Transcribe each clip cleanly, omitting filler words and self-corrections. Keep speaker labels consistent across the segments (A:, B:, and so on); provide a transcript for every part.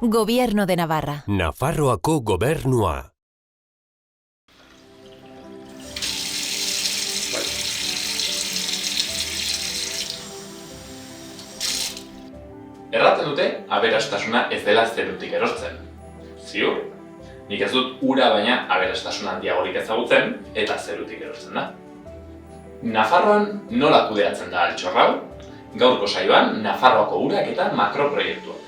A: Gobierno de Navarra.
B: Nafarroako gobernua.
C: Erraten dute, aberastasuna ez dela zerutik erortzen. Ziur, nik ez dut ura baina aberastasuna handiagorik ezagutzen eta zerutik erortzen da. Nafarroan nola kudeatzen da altxor hau? Gaurko saioan, Nafarroako urak eta makroproiektuak.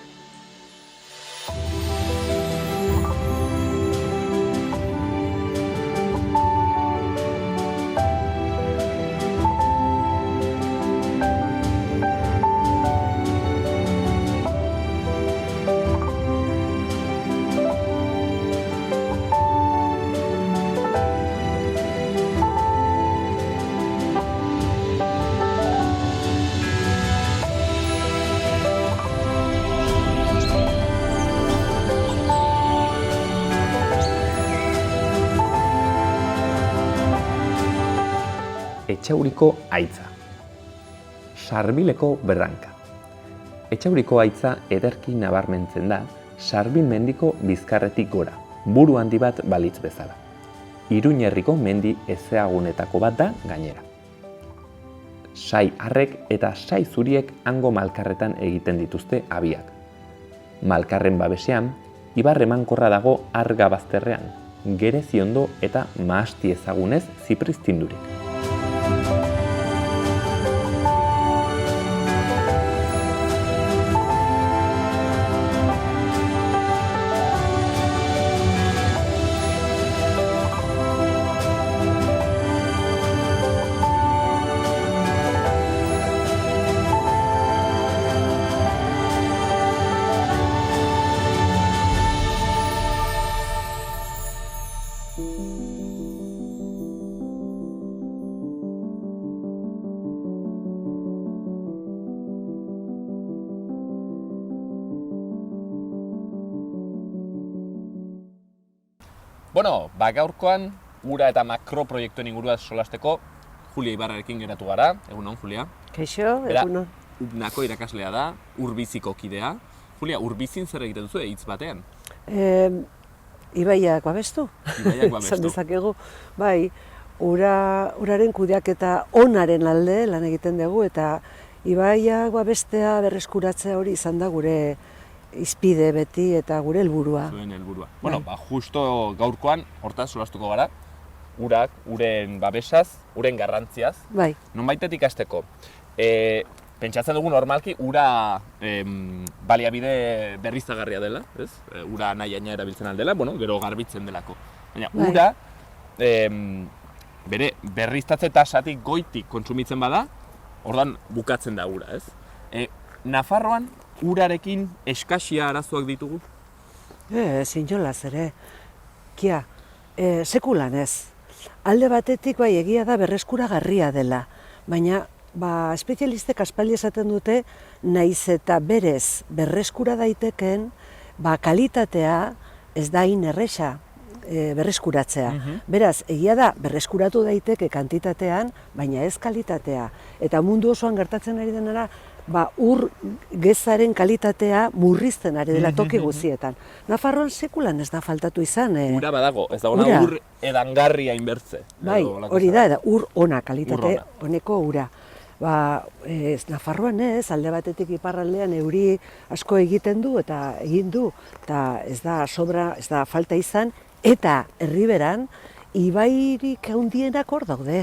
D: Etxauriko haitza. Sarbileko berranka. Etxauriko haitza ederki nabarmentzen da Sarbil mendiko bizkarretik gora, buru handi bat balitz bezala. Iruñerriko mendi ezeagunetako bat da gainera. Sai arrek eta sai zuriek hango malkarretan egiten dituzte abiak. Malkarren babesean, ibar emankorra dago Arga bazterrean, Gereziondo eta Mahasti ezagunez zipriztindurik. Bueno, gaurkoan ura eta makroproiektuen inguruaz solasteko Julia Ibarrarekin geratu gara. Egunon, Julia.
E: Kaixo, egunon.
D: UPNako irakaslea da, Urbiziko kidea. Julia, Urbizin zer egiten duzu hitz batean?
E: Ibaiak babestu.
D: Ibaiak babestu.
E: Esan dezakegu, bai, uraren kudeaketa onaren alde lan egiten dugu eta ibaiak babestea berreskuratzea hori izan da gure izpide beti eta gure helburua.
D: Zuen helburua. Bueno, justo gaurkoan hortaz solastuko gara. Urak, uren babesaz, uren garrantziaz.
E: Bai.
D: Nonbaitetik hasteko. Pentsatzen dugu normalki ura baliabide berriztagarria dela, ez? Ura nahiaina erabiltzen aldela, bueno, gero garbitzen delako. Baina ura bere berriztatze tasatik goitik kontsumitzen bada, ordan bukatzen da ura, ez? Nafarroan urarekin eskasia arazoak ditugu?
E: Zinolaz ere. Kia, sekulan ez. Alde batetik bai egia da berreskuragarria dela, baina espezialistek aspaldi esaten dute naiz eta berez berreskura daiteken, kalitatea ez da hain erresa berreskuratzea. Beraz, egia da berreskuratu daiteke kantitatean, baina ez kalitatea. Eta mundu osoan gertatzen ari denara, ur gezaren kalitatea murrizten ari dela toki guztietan. Nafarroan sekulan ez da faltatu izan.
D: Ura badago, ez da ona ur edangarria inbertze.
E: Bai, hori da, ur ona, kalitate honeko ura. Nafarroan ez, alde batetik iparraldean euri asko egiten du eta egin du, eta ez da sobra, ez da falta izan, eta herriberan ibairik handienak hor daude.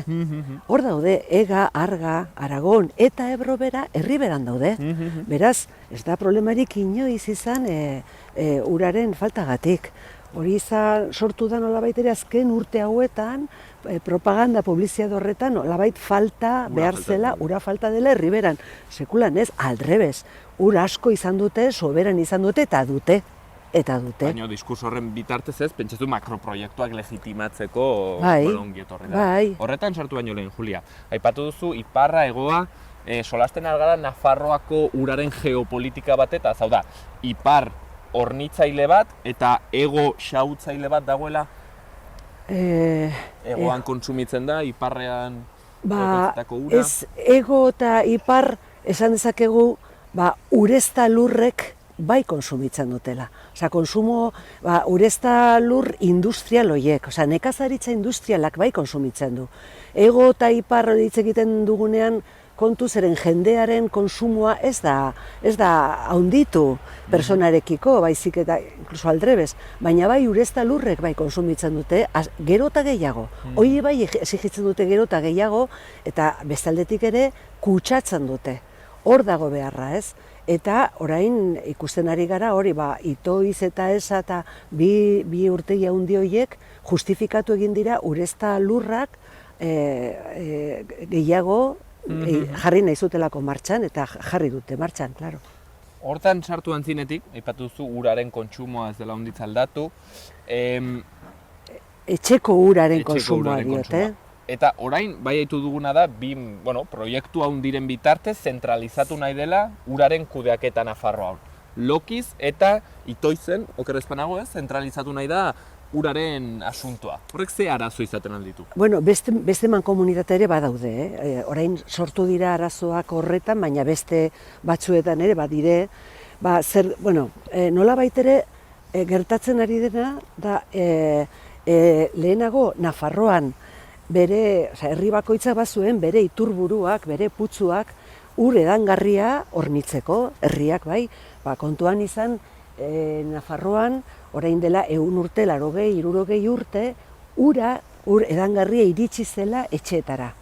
E: Hor daude, Ega, Arga, Aragon eta Ebro bera herriberan daude. Beraz, ez da problemarik inoiz izan uraren faltagatik. Hori sortu da nolabait ere azken urte hauetan, propaganda, publizitate horretan nolabait falta behar zela, ura falta dela herriberan. Sekulan ez, aldrebez, ura asko izan dute, soberan izan dute eta dute. Baina
D: diskurso horren bitartez ez, pentsatu makroproiektuak legitimatzeko ongi etorri da. Horretan sartu baino lehen, Julia. Aipatu duzu, iparra, hegoa, solasten algara Nafarroako uraren geopolitika batetaz, hau da, ipar hornitzaile bat eta ego xahutzaile bat dagoela? Egoan kontsumitzen da, iparrean ekoiztutako ura?
E: Ez, ego eta ipar esan dezakegu urezta lurrek bai konsumitzen dutela. Osea, urezta lur industrial horiek, osea, nekazaritza industrialak bai konsumitzen du. Ego eta ipar hitz egiten dugunean kontu zeren jendearen konsumoa ez da haunditu personarekiko, baizik eta inkluso aldrebez, baina bai urezta lurrek bai konsumitzen dute, gero eta gehiago. Hoi bai exigitzen dute gero eta gehiago, eta bestaldetik ere kutsatzen dute. Hor dago beharra, ez? Eta orain ikusten ari gara hori, itoiz eta esa eta bi urtegi handi horiek justifikatu egin dira urezta lurrak gehiago jarri nahi zutelako martxan, eta jarri dute martxan, klaro.
D: Hortan sartu antzinetik, aipatu duzu uraren kontsumoa ez dela honditz aldatu.
E: Etxeko uraren kontsumoa diote.
D: Eta orain, bai haitu duguna da, proiektu handiren bitartez zentralizatu nahi dela uraren kudeaketa Nafarroan. Lokiz eta itoizen, okerrezpanago ez, zentralizatu nahi da uraren asuntoa. Horrek ze arazo izaten alditu?
E: Bueno, beste mankomunitate ere badaude, orain sortu dira arazoak horretan, baina beste batzuetan ere badire, nola baitere gertatzen ari dena, da lehenago Nafarroan herri bakoitzak bazuen bere iturburuak, bere putzuak, ur edangarria hornitzeko, herriak bai, kontuan izan Nafarroan, orain dela 100 urte, 80, 60 urte, ur edangarria iritsi zela etxeetara.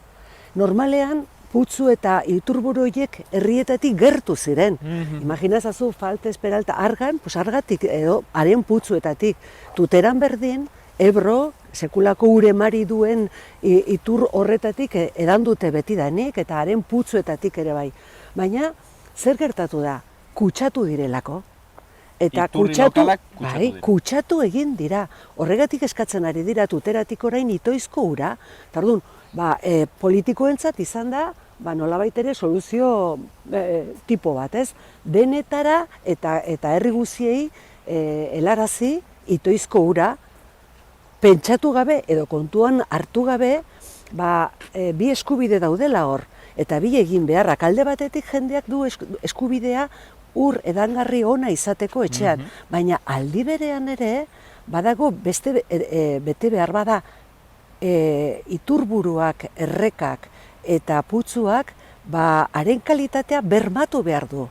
E: Normalean, putzu eta iturburu horiek herrietatik gertu ziren. Imaginazazu, Faltes, Peralta, Argan, argatik edo haren putzuetatik. Tuteran berdin, Ebro, sekulako ure mari duen itur horretatik edan dute betidanik eta haren putzuetatik ere bai. Baina, zer gertatu da? Kutsatu direlako. Eta kutsatu egin dira. Horregatik eskatzen ari dira tuteratik orain itoizko ura. Tardun, politikoentzat izan da, nolabait ere soluzio tipo bat, ez? Denetara eta herri guziei helarazi itoizko ura, pentsatu gabe edo kontuan hartu gabe, bi eskubide daudela hor, eta bi egin beharrak. Alde batetik jendeak du eskubidea ur edangarri ona izateko etxean, baina aldi berean ere, badago bete behar bada iturburuak, errekak eta putzuak, haren kalitatea bermatu behar du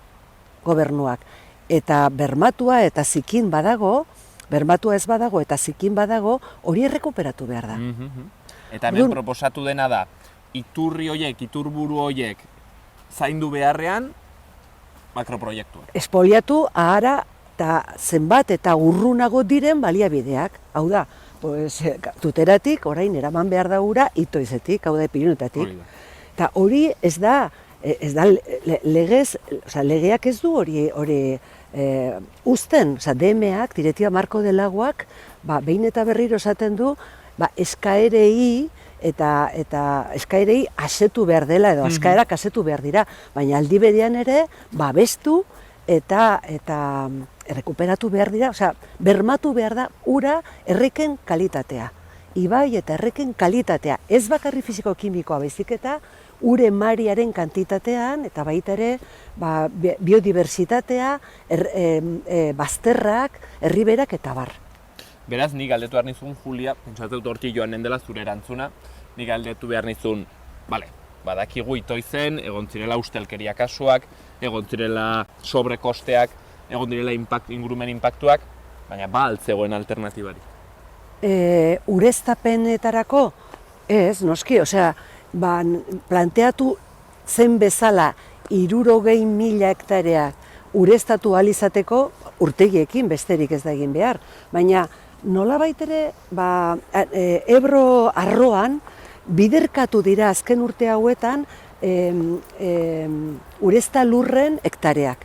E: gobernuak. Eta bermatua eta zikin badago, bermatua ez badago eta zikin badago, hori errekuperatu behar da.
D: Eta hemen proposatu dena da, iturri horiek, iturburu horiek zaindu beharrean, makroproiektua.
E: Espoliatu ahara eta zenbat eta urrunago diren baliabideak. Hau da, tuteratik orain eraman behar da ura itoizetik, hau da Pirinioetatik. Eta hori ez da legez, legeak ez du hori uzten, DMak, Direktiba Marko del Aguak, behin eta berriro esaten du, eskaerei eta eskaerei asetu behar dela, edo eskaerak asetu behar dira, baina aldi berean ere, babestu eta errekuperatu behar dira, bermatu behar da ura erreken kalitatea. Ibai eta erreken kalitatea, ez bakarri fisiko-kimikoa baizik eta ure mariaren kantitatean, eta baita ere biodiversitatea, bazterrak, herriberak eta bar.
D: Beraz, nik galdetu behar nizun, Julia, pentsatut hortik joan nendela zure erantzuna, nik galdetu behar nizun, badakigu itoizen, egon zirela ustelkeria kasuak, egon zirela sobrekosteak, egon direla ingurumen inpaktuak, baina altzegoen alternatibari.
E: Ureztapenetarako, ez, noski, planteatu zen bezala 60.000 hektarea ureztatu ahal izateko urtegiekin besterik ez da egin behar. Baina nolabait ere, Ebro arroan biderkatu dira azken urte hauetan urezta lurren hektareak.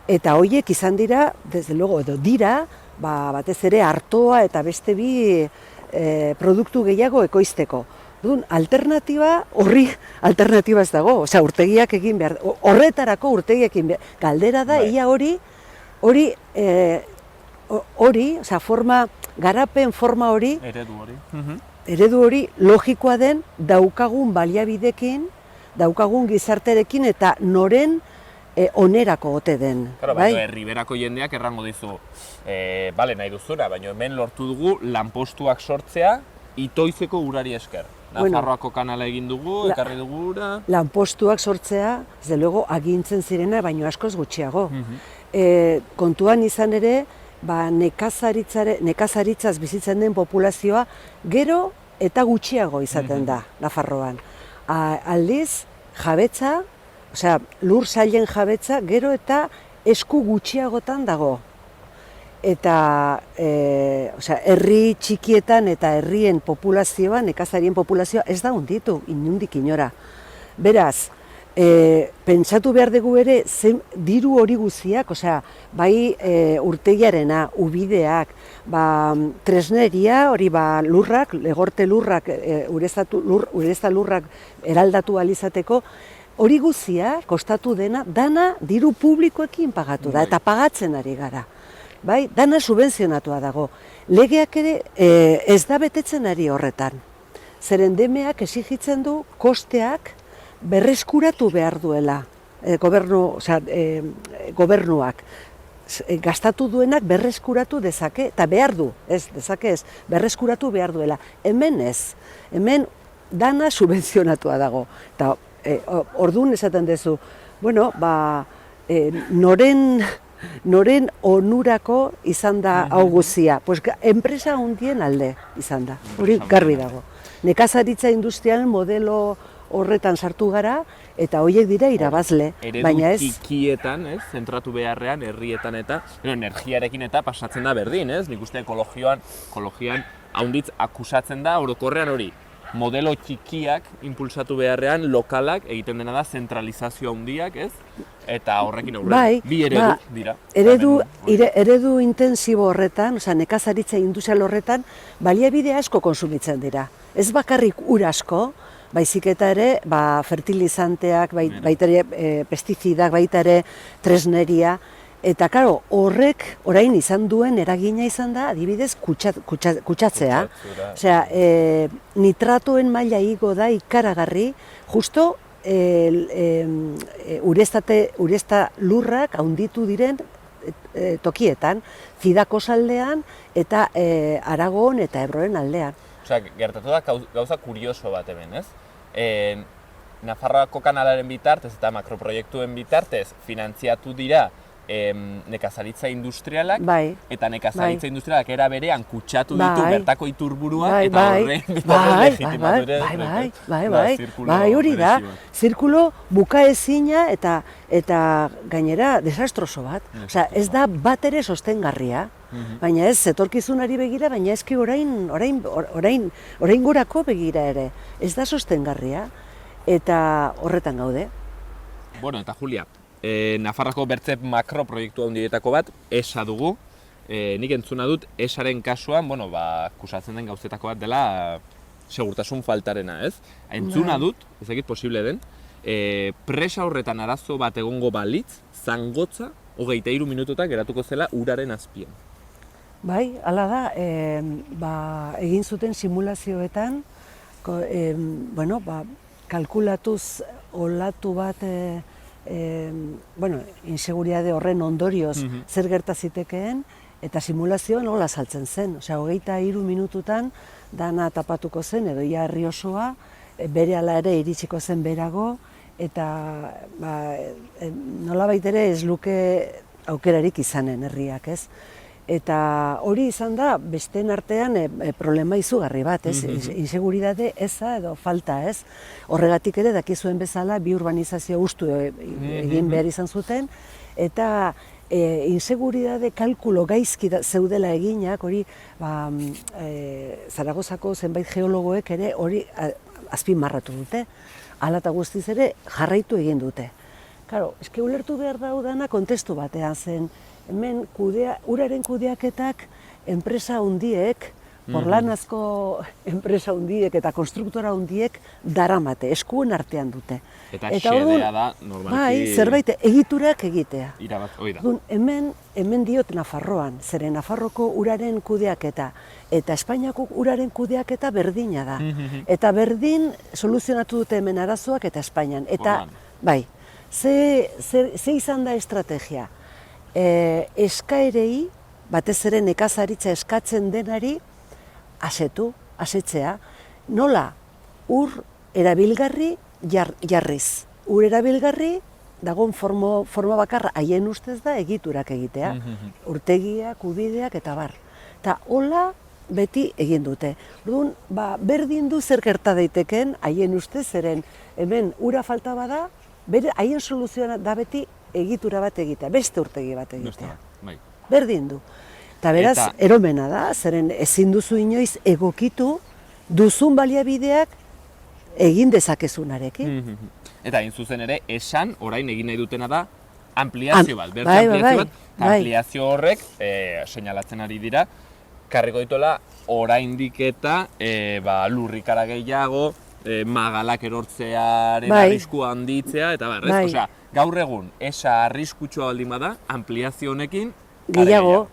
E: Eta horiek izan dira, desde luego, edo dira, batez ere artoa eta beste bi produktu gehiago ekoizteko. Alternatiba, horri alternatiba ez dago, urtegiak egin behar, horretarako urtegiak egin behar. Galdera da, ia hori, garapen forma hori, eredu hori logikoa den daukagun baliabidekin, daukagun gizarterekin eta noren onerako ote den.
D: Claro, baina herriberako jendeak errango dizu, bale nahi duzuna, baina hemen lortu dugu lanpostuak sortzea itoizeko urari esker. Nafarroako kanala egin dugu, ekarri dugu ura...
E: Lanpostuak sortzea, desde luego, agintzen zirena, baino askoz gutxiago. Kontuan izan ere, nekazaritzaz bizitzen den populazioa gero eta gutxiago izaten da Nafarroan. Aldiz, jabetza, osea, lur sailen jabetza gero eta esku gutxiagotan dago. Eta herri txikietan eta herrien populazioa, nekazarien populazioa ez da hunditu, inundik inora. Beraz, pentsatu behar dugu ere, diru hori guztiak, bai urtegiarena, ubideak, tresneria, hori lurrak, legorte lurrak, urezta lurrak eraldatu alizateko, hori guztia, kostatu dana diru publikoekin pagatu da, eta pagatzen ari gara. Bai, dana subentzionatua dago. Legeak ere ez da betetzen ari horretan. Zeren demeak exigitzen du kosteak berreskuratu behar duela gobernuak. Gastatu duenak berreskuratu dezake, eta behar du, berreskuratu behar duela. Hemen ez, hemen dana subentzionatua dago. Eta orduan esaten duzu, noren onurako izan da hau guzia. Pues enpresa hundien alde izan da, hori garbi dago. Nekazaritza industrial modelo horretan sartu gara, eta horiek dira irabazle, baina ez...
D: Eredu txikietan, zentratu beharrean, herrietan eta, energiarekin eta pasatzen da berdin, nik uste ekologian haunditz akusatzen da, orokorrean hori. Modelo txikiak impulsatu beharrean, lokalak egiten dena da zentralizazio handiak, eta horrekin aurrera. Bi eredu dira.
E: Eredu intensibo horretan, nekazaritza industrial horretan, baliabide asko konsumitzen dira. Ez bakarrik ur asko, baizik eta ere fertilizanteak, baita ere pestizidak, baita ere tresneria. Eta, karo, horrek orain izan duen eragina izan da, adibidez, kutsatzea. Osea, nitratoen maila igo da ikaragarri, justo urezta lurrak haunditu diren tokietan, Zidako aldean eta Aragon eta Ebroen aldean.
D: Osea, gertatu da gauza kurioso bat hemen, ez? Nafarroako kanalaren bitartez eta makroproiektuen bitartez finantziatu dira nekazaritza industrialak, eta nekazaritza industrialak era berean kutsatu ditu bertako iturburua, eta horrein bitartez legitimatu ere.
E: Bai, hori da, zirkulo bukaezina eta gainera desastroso bat. Osea, ez da bat ere sostengarria, baina ez etorkizunari begira, baina ezki orain gorako begira ere. Ez da sostengarria, eta horretan gaude.
D: Bueno, eta Julia, Nafarroko bertze makroproiektu handietako bat, ESA dugu. Nik entzuna dut, ESAren kasuan, kusatzen den gauzetako bat dela segurtasun faltarena, ez? Entzuna dut, ezakit posible den, presa horretan arazo bat egongo balitz, zangotza, 23 minututan geratuko zela uraren azpian.
E: Bai, hala da, egin zuten simulazioetan, kalkulatuz olatu bat, inseguritate horren ondorioz zer gerta zitekeen, eta simulazioan hola saltzen zen. Osea, 23 minututan dana tapatuko zen, edo ia herri osoa, berehala ere iritsiko zen berago, eta nolabait ere ez luke aukerarik izanen herriak, ez? Eta hori izan da, besteen artean problema izugarri bat, ez? Inseguritate eza edo falta, ez? Horregatik ere dakizuen bezala bi urbanizazio hustu egin behar izan zuten, eta inseguritate kalkulo gaizki zeudela eginak, hori Zaragozako zenbait geologoek ere hori azpimarratu dute. Hala eta guztiz ere jarraitu egin dute. Karo, eske ulertu behar daudana kontestu batean zen, hemen uraren kudeaketak enpresa hundiek, porlanazko enpresa hundiek eta konstruktora hundiek daramate, eskuen artean dute.
D: Eta xedea da, normalki...
E: Bai, zerbait egiturak egitea.
D: Irabat, hoi da.
E: Hemen diot Nafarroan, zeren Nafarroko uraren kudeaketa eta Espainiako uraren kudeaketa berdina da. Eta berdin soluzionatu dute hemen arazoak eta Espainian. Eta, bai, Ze izan da estrategia? Eskaerei, batez ere nekazaritza eskatzen denari, asetzea. Nola? Ur erabilgarri jarriz. Ur erabilgarri, dagoen forma bakarra haien ustez da egiturak egitea. Urtegiak, ubideak eta bar. Eta hola beti egin dute. Orduan, berdin du zer gerta daiteken haien ustez, zeren hemen ura falta bada, haien soluzioa da beti egitura bat egitea, beste urtegi bat egitea. Berdin du. Eta beraz, eromena da, zeren ezin duzu inoiz egokitu duzun baliabideak egin dezakezunarekin.
D: Eta hain zuzen ere, esan, orain egin nahi dutena da, ampliazio bat, ampliazio bat, ampliazio horrek, seinalatzen ari dira, karriko dituela, oraindik eta lurrikara gehiago, magalak erortzearen arriskua handitzea, eta barrez, osea, gaur egun, esa arriskutsua baldin bada, ampliazio honekin,
E: gehiago,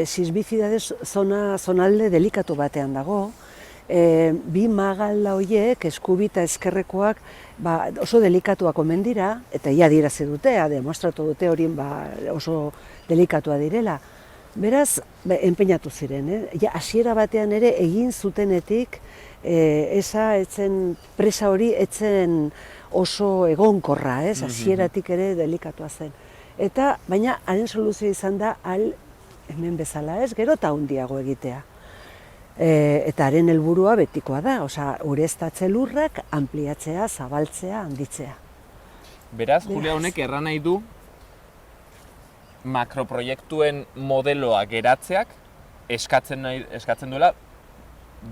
E: sisbizidade zonalde delikatu batean dago, bi magala horiek, eskubi eta eskerrekoak, oso delikatuak omen dira, eta ia dirazi dute, demostratu dute horien oso delikatua direla. Beraz, enpeinatu ziren, hasiera batean ere egin zutenetik, presa hori etzen oso egonkorra, hasieratik ere delikatua zen. Baina, haren soluzioa izan da, hemen bezala gero eta handiago egitea. Eta haren helburua betikoa da, ureztatze lurrak ampliatzea, zabaltzea, handitzea.
D: Beraz, Julia honek erran nahi du makroproiektuen modeloa geratzeak eskatzen duela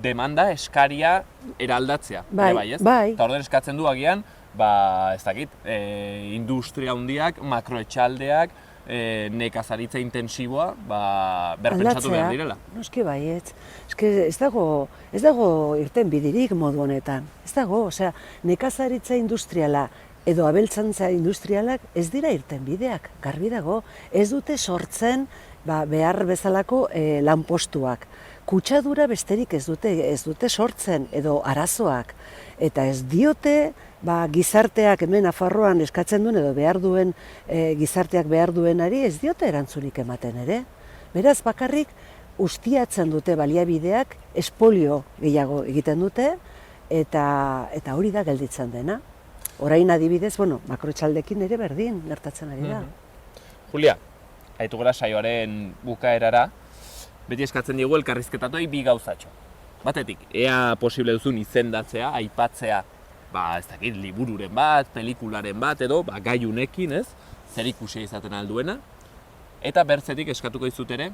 D: demanda, eskaria eraldatzea.
E: Bai.
D: Eta orduan eskatzen du agian, ez dakit, industria handiak, makroetxaldeak, nekazaritza intensiboa, berpentsatu behar direla.
E: Noski baietz. Ez dago irten bidirik modu honetan. Ez dago, nekazaritza industriala edo abeltzantza industrialak ez dira irten bideak, garbi dago. Ez dute sortzen behar bezalako lanpostuak. Kutsadura besterik ez dute sortzen edo arazoak. Eta ez diote gizarteak hemen Nafarroan eskatzen duen edo behar duen gizarteak behar duenari ez diote erantzunik ematen ere. Beraz bakarrik ustiatzen dute baliabideak, espolio gehiago egiten dute eta hori da gelditzen dena. Orain adibidez, makroetxaldekin ere berdin gertatzen ari da.
D: Julia, haitu gara saioaren bukaerara, beti eskatzen digu elkarrizketatuei bi gauzatxo. Batetik, ea posible duzun izendatzea, aipatzea, ez dakit, libururen bat, pelikularen bat edo, gai unekin, zer ikusia izaten alduena. Eta bertzetik eskatuko dizut ere,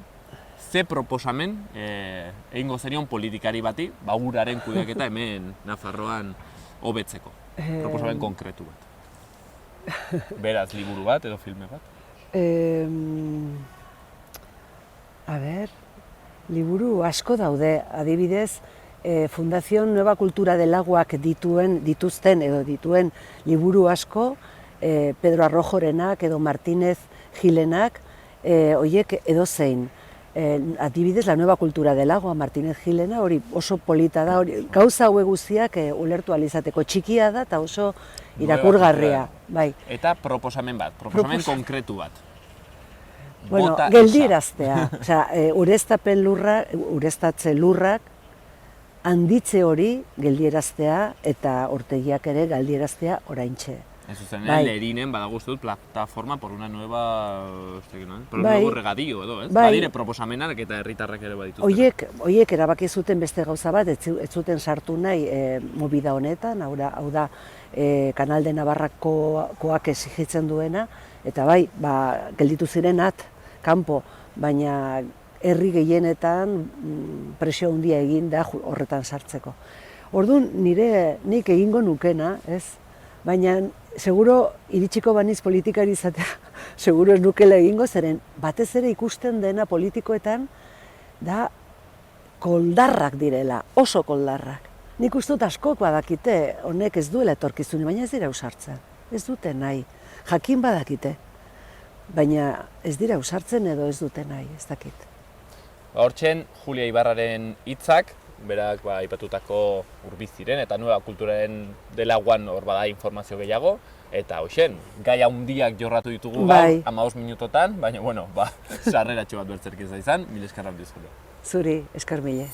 D: ze proposamen egingo zenion politikari bati, uraren kudeaketa hemen Nafarroan hobetzeko. Proposamen konkretu bat. Beraz, liburu bat edo filme bat?
E: Liburu asko daude, adibidez, Fundación Nueva Cultura del Aguak dituzten liburu asko, Pedro Arrojorenak edo Martínez Gilenak, horiek edozein. Adibidez, La Nueva Cultura del Agua, Martínez Gilena, hori oso polita da, gauza hauek guztiak ulertu alizateko, txikia da eta oso irakurgarria.
D: Eta proposamen bat, proposamen konkretu bat.
E: Geldieraztea, ureztatze lurrak, handitze hori geldieraztea eta urtegiak ere geldieraztea oraintxe.
D: Ez zuzen, Lerinen badago uste dut plataforma por una nueva nuevo regadío edo, ez? Badire proposamenak eta herritarrak ere badituzte.
E: Horiek erabaki zuten beste gauza bat, ez zuten sartu nahi movida honetan, hau da Kanal de Navarrakoak exigitzen duena, eta gelditu ziren kanpo, baina herri gehienetan presio handia egin da horretan sartzeko. Orduan, nik egingo nukena, baina seguro iritsiko baniz politikari izatea, seguro ez nukela egingo, zeren batez ere ikusten dena politikoetan da koldarrak direla, oso koldarrak. Nik uste dut askok badakite, honek ez duela etorkizuni, baina ez dira ausartzen. Ez dute nahi, jakin badakite, baina ez dira ausartzen edo ez dute nahi, ez dakit.
D: Hortzen, Julia Ibarraren hitzak, berak aipatutako Urbiziren eta Nueva Kulturaren delaguan hor bada informazio gehiago, Eta hoxen, gai handiak jorratu ditugu
E: Bai.
D: gaur, 15 minutotan, baina, bueno, sarreratxo bat bertzerk ez da izan, mil eskarra bizkolo.
E: Zuri, esker mile.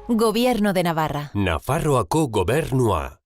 A: Gobierno de Navarra.
B: Nafarroako gobernua.